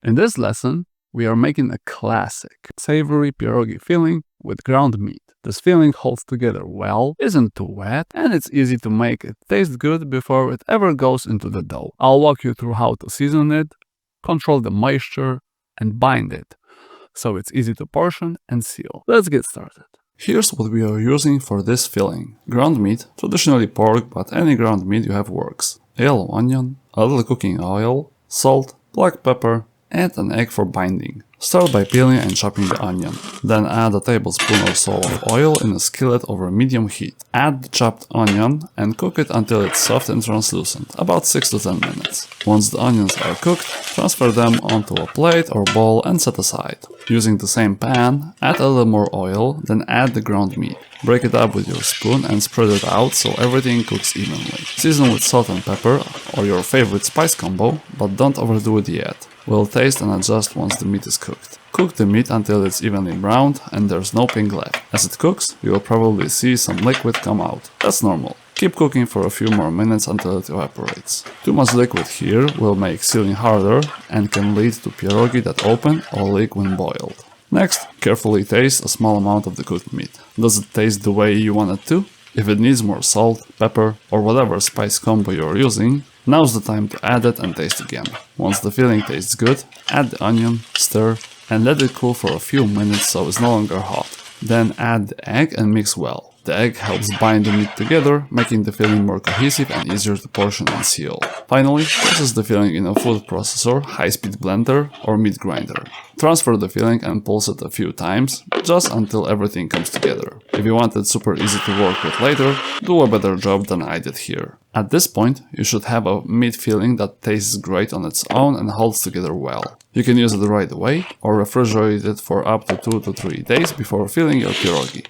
In this lesson, we are making a classic savory pierogi filling with ground meat. This filling holds together well, isn't too wet, and it's easy to make it taste good before it ever goes into the dough. I'll walk you through how to season it, control the moisture, and bind it, so it's easy to portion and seal. Let's get started. Here's what we are using for this filling. Ground meat, traditionally pork, but any ground meat you have works. Yellow onion, a little cooking oil, salt, black pepper, and an egg for binding. Start by peeling and chopping the onion. Then add a tablespoon or so of oil in a skillet over medium heat. Add the chopped onion and cook it until it's soft and translucent, about 6 to 10 minutes. Once the onions are cooked, transfer them onto a plate or bowl and set aside. Using the same pan, add a little more oil, then add the ground meat. Break it up with your spoon and spread it out so everything cooks evenly. Season with salt and pepper or your favorite spice combo, but don't overdo it yet. We'll taste and adjust once the meat is cooked. Cook the meat until it's evenly browned and there's no pink left. As it cooks, you will probably see some liquid come out. That's normal. Keep cooking for a few more minutes until it evaporates. Too much liquid here will make sealing harder and can lead to pierogi that open or leak when boiled. Next, carefully taste a small amount of the cooked meat. Does it taste the way you want it to? If it needs more salt, pepper, or whatever spice combo you're using, now's the time to add it and taste again. Once the filling tastes good, add the onion, stir, and let it cool for a few minutes so it's no longer hot. Then add the egg and mix well. The egg helps bind the meat together, making the filling more cohesive and easier to portion and seal. Finally, process the filling in a food processor, high-speed blender, or meat grinder. Transfer the filling and pulse it a few times, just until everything comes together. If you want it super easy to work with later, do a better job than I did here. At this point, you should have a meat filling that tastes great on its own and holds together well. You can use it right away or refrigerate it for up to 2 to 3 days before filling your pierogi.